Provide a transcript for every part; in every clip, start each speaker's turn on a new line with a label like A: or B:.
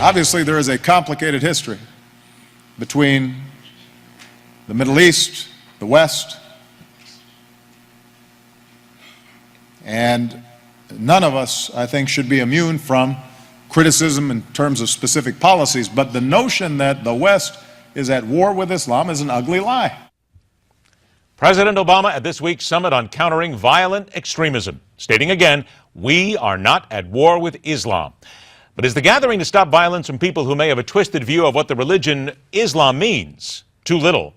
A: Obviously, there is a complicated history between the Middle East, the West, and none of us, I think, should be immune from criticism in terms of specific policies, but the notion that the West is at war with Islam is an ugly lie.
B: President Obama at this week's summit on countering violent extremism, stating again, we are not at war with Islam. But is the gathering to stop violence from people who may have a twisted view of what the religion Islam means too little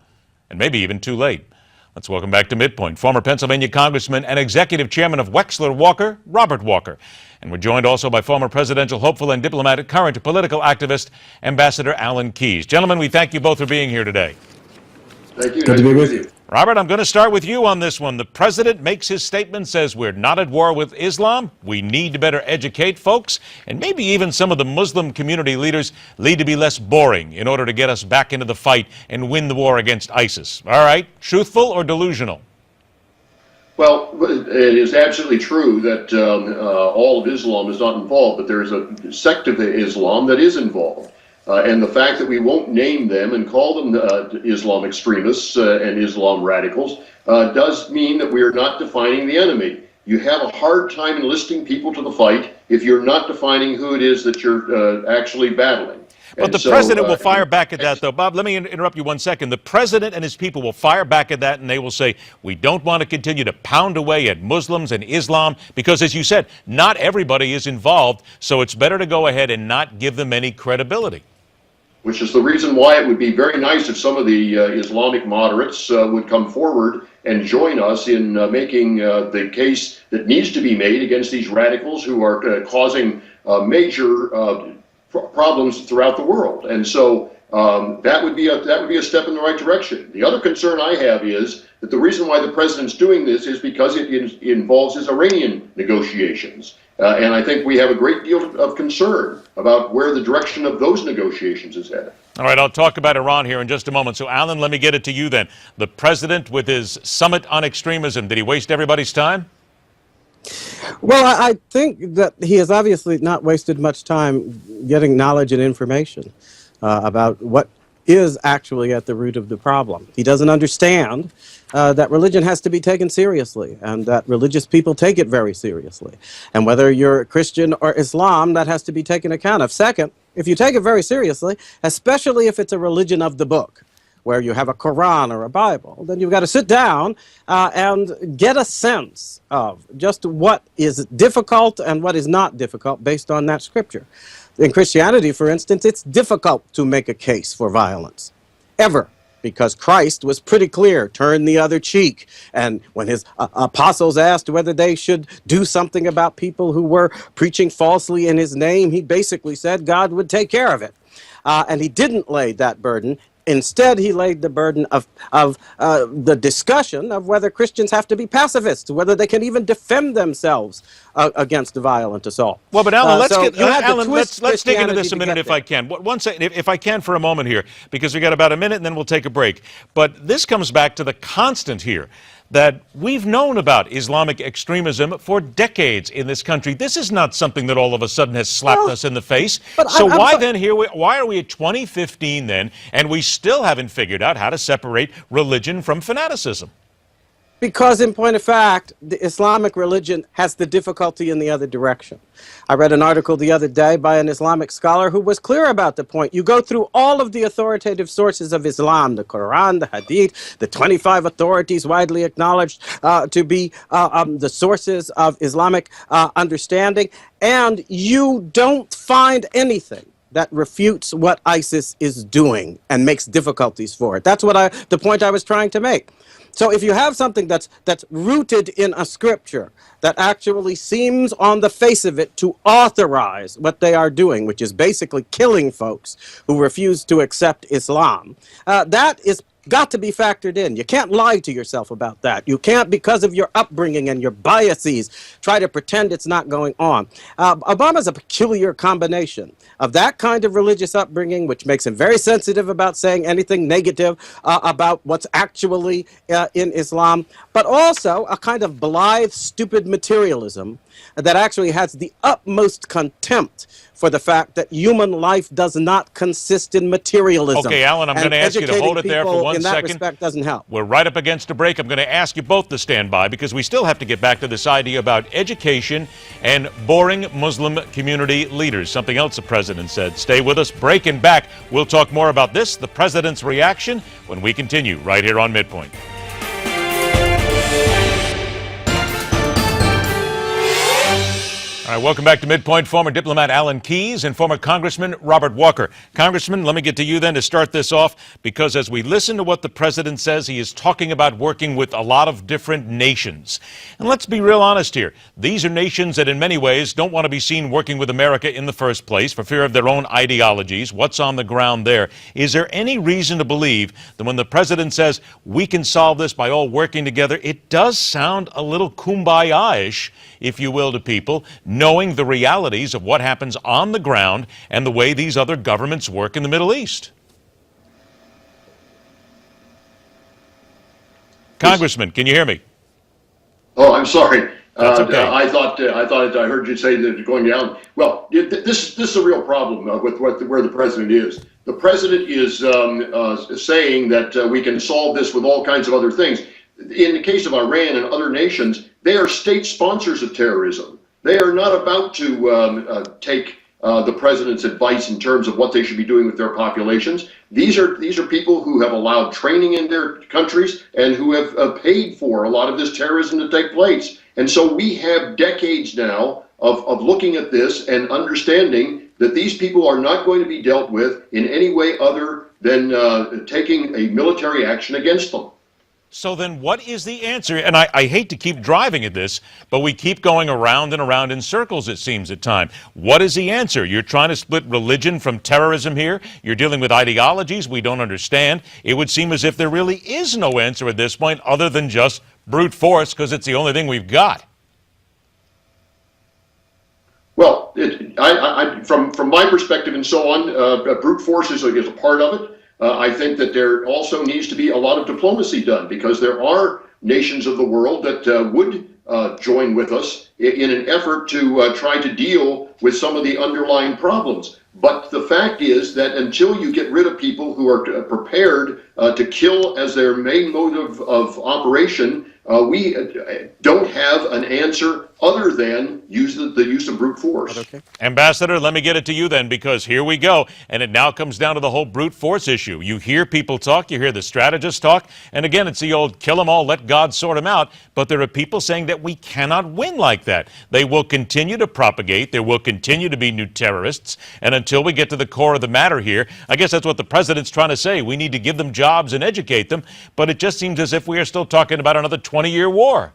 B: and maybe even too late? Let's welcome back to MidPoint former Pennsylvania Congressman and Executive Chairman of Wexler Walker, Robert Walker. And we're joined also by former presidential hopeful and diplomatic, current political activist, Ambassador Alan Keyes. Gentlemen, we thank you both for being here today.
C: Thank you. Good to be with you.
B: Robert, I'm going to start with you on this one. The president makes his statement, says we're not at war with Islam. We need to better educate folks, and maybe even some of the Muslim community leaders need to be less boring in order to get us back into the fight and win the war against ISIS. All right, truthful or delusional?
C: Well, it is absolutely true that all of Islam is not involved, but there is a sect of Islam that is involved. And the fact that we won't name them and call them Islam extremists and Islam radicals does mean that we are not defining the enemy. You have a hard time enlisting people to the fight if you're not defining who it is that you're actually battling.
B: But the president will fire back at that, though. Bob, let me interrupt you 1 second. The president and his people will fire back at that, and they will say, we don't want to continue to pound away at Muslims and Islam, because, as you said, not everybody is involved, so it's better to go ahead and not give them any credibility.
C: Which is the reason why it would be very nice if some of the Islamic moderates would come forward and join us in making the case that needs to be made against these radicals who are causing major problems throughout the world. And so that would be a step in the right direction. The other concern I have is that the reason why the president's doing this is because it involves his Iranian negotiations. And I think we have a great deal of concern about where the direction of those negotiations is headed.
B: All right, I'll talk about Iran here in just a moment. So, Alan, let me get it to you then. The president with his summit on extremism, did he waste everybody's time?
D: Well, I think that he has obviously not wasted much time getting knowledge and information about what is actually at the root of the problem. He doesn't understand that religion has to be taken seriously, and that religious people take it very seriously. And whether you're Christian or Islam, that has to be taken account of. Second, if you take it very seriously, especially if it's a religion of the book, where you have a Quran or a Bible, then you've got to sit down and get a sense of just what is difficult and what is not difficult based on that scripture. In Christianity, for instance, it's difficult to make a case for violence, ever, because Christ was pretty clear, turn the other cheek. And when his apostles asked whether they should do something about people who were preaching falsely in his name, he basically said God would take care of it. And he didn't lay that burden. Instead, he laid the burden of the discussion of whether Christians have to be pacifists, whether they can even defend themselves against a violent assault.
B: Well, but Alan, let's dig into this a minute if I can. One second, if I can for a moment here, because we got about a minute and then we'll take a break. But this comes back to the constant here, that we've known about Islamic extremism for decades in this country. This is not something that all of a sudden has slapped us in the face. So why are we at 2015 then, and we still haven't figured out how to separate religion from fanaticism?
D: Because, in point of fact, the Islamic religion has the difficulty in the other direction. I read an article the other day by an Islamic scholar who was clear about the point. You go through all of the authoritative sources of Islam, the Quran, the Hadith, the 25 authorities widely acknowledged to be the sources of Islamic understanding, and you don't find anything that refutes what ISIS is doing and makes difficulties for it. That's what the point I was trying to make. So if you have something that's rooted in a scripture that actually seems on the face of it to authorize what they are doing, which is basically killing folks who refuse to accept Islam, that is got to be factored in. You can't lie to yourself about that. You can't, because of your upbringing and your biases, try to pretend it's not going on. Obama's a peculiar combination of that kind of religious upbringing, which makes him very sensitive about saying anything negative about what's actually in Islam, but also a kind of blithe, stupid materialism that actually has the utmost contempt for the fact that human life does not consist in materialism.
B: Okay, Alan, I'm going to ask you to hold it there for 1
D: in that
B: second.
D: respect doesn't help.
B: We're right up against a break. I'm going to ask you both to stand by because we still have to get back to this idea about education and boring Muslim community leaders, something else the president said. Stay with us. Break and back. We'll talk more about this, the president's reaction, when we continue right here on MidPoint. All right, welcome back to MidPoint. Former diplomat Alan Keyes and former Congressman Robert Walker. Congressman, let me get to you then to start this off, because as we listen to what the president says, he is talking about working with a lot of different nations. And let's be real honest here. These are nations that in many ways don't want to be seen working with America in the first place for fear of their own ideologies. What's on the ground there? Is there any reason to believe that when the president says we can solve this by all working together, it does sound a little kumbaya-ish, if you will, to people, knowing the realities of what happens on the ground and the way these other governments work in the Middle East? Congressman, can you hear me?
C: Oh, I'm sorry.
B: That's okay.
C: I thought I heard you say that it's going down. Well, this is a real problem with where the president is. The president is saying that we can solve this with all kinds of other things. In the case of Iran and other nations, they are state sponsors of terrorism. They are not about to take the president's advice in terms of what they should be doing with their populations. These are people who have allowed training in their countries and who have paid for a lot of this terrorism to take place. And so we have decades now of looking at this and understanding that these people are not going to be dealt with in any way other than taking a military action against them.
B: So then what is the answer? And I hate to keep driving at this, but we keep going around and around in circles, it seems, at times. What is the answer? You're trying to split religion from terrorism here. You're dealing with ideologies we don't understand. It would seem as if there really is no answer at this point other than just brute force, because it's the only thing we've got.
C: Well, from my perspective and so on, brute force is a part of it. I think that there also needs to be a lot of diplomacy done, because there are nations of the world that would join with us in an effort to try to deal with some of the underlying problems. But the fact is that until you get rid of people who are prepared to kill as their main motive of operation, we don't have an answer other than the use of brute force.
D: Okay.
B: Ambassador, let me get it to you then, because here we go. And it now comes down to the whole brute force issue. You hear people talk, you hear the strategists talk, and again, it's the old kill them all, let God sort them out. But there are people saying that we cannot win like that. They will continue to propagate. There will continue to be new terrorists. And until we get to the core of the matter here, I guess that's what the president's trying to say. We need to give them jobs and educate them. But it just seems as if we are still talking about another 20-year war.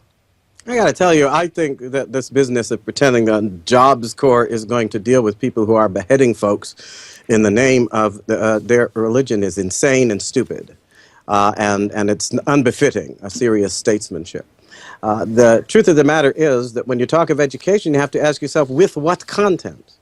D: I got to tell you, I think that this business of pretending that Jobs Corps is going to deal with people who are beheading folks in the name of their religion is insane and stupid, and it's unbefitting a serious statesmanship. The truth of the matter is that when you talk of education, you have to ask yourself, with what content?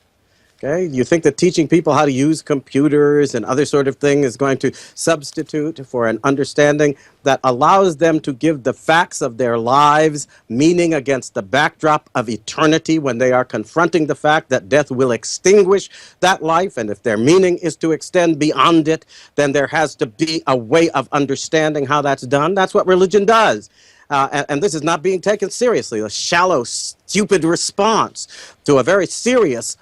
D: Okay? You think that teaching people how to use computers and other sort of thing is going to substitute for an understanding that allows them to give the facts of their lives meaning against the backdrop of eternity when they are confronting the fact that death will extinguish that life, and if their meaning is to extend beyond it, then there has to be a way of understanding how that's done. That's what religion does. And this is not being taken seriously, a shallow, stupid response to a very serious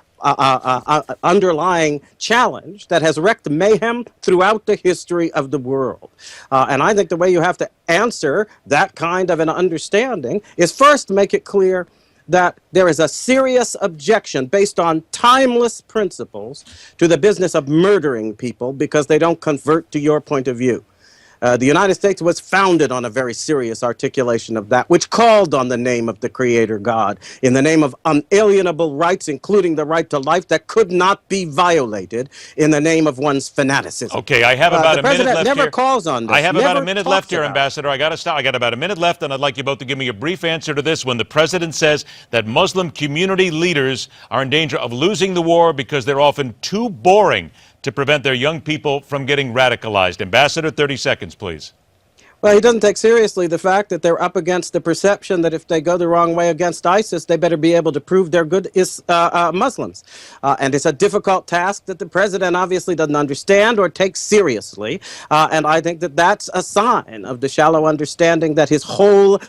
D: underlying challenge that has wreaked mayhem throughout the history of the world. And I think the way you have to answer that kind of an understanding is first make it clear that there is a serious objection based on timeless principles to the business of murdering people because they don't convert to your point of view. The United States was founded on a very serious articulation of that, which called on the name of the Creator God, in the name of unalienable rights, including the right to life that could not be violated, in the name of one's fanaticism.
B: Okay, I have about a minute left here.
D: The president never calls on this.
B: I have about a
D: never
B: minute
D: talks
B: left here,
D: about it.
B: Ambassador. I got to stop. I got about a minute left, and I'd like you both to give me a brief answer to this. When the president says that Muslim community leaders are in danger of losing the war because they're often too boring to prevent their young people from getting radicalized. Ambassador, 30 seconds, please.
D: Well, he doesn't take seriously the fact that they're up against the perception that if they go the wrong way against ISIS, they better be able to prove they're good Muslims. And it's a difficult task that the president obviously doesn't understand or take seriously. And I think that that's a sign of the shallow understanding that his whole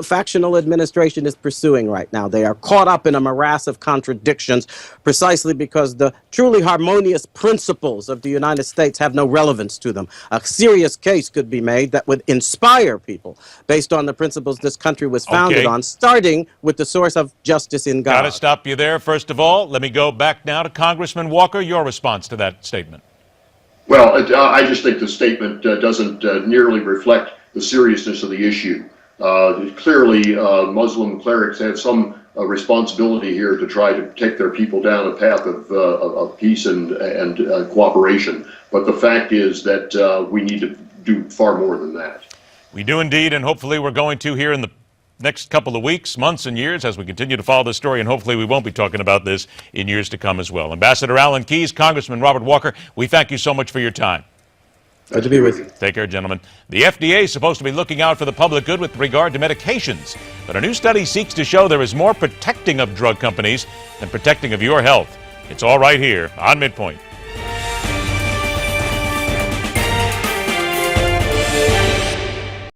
D: factional administration is pursuing right now. They are caught up in a morass of contradictions precisely because the truly harmonious principles of the United States have no relevance to them. A serious case could be made that would inspire people based on the principles this country was founded on, starting with the source of justice in God.
B: Got to stop you there. First of all, let me go back now to Congressman Walker. Your response to that statement.
C: Well, I just think the statement doesn't nearly reflect the seriousness of the issue. Clearly, Muslim clerics have some responsibility here to try to take their people down a path of peace and cooperation. But the fact is that we need to do far more than that.
B: We do indeed, and hopefully we're going to here in the next couple of weeks, months, and years as we continue to follow this story, and hopefully we won't be talking about this in years to come as well. Ambassador Alan Keyes, Congressman Robert Walker, we thank you so much for your time.
D: Good to be with you.
B: Take care, gentlemen. The FDA is supposed to be looking out for the public good with regard to medications, but a new study seeks to show there is more protecting of drug companies than protecting of your health. It's all right here on MidPoint.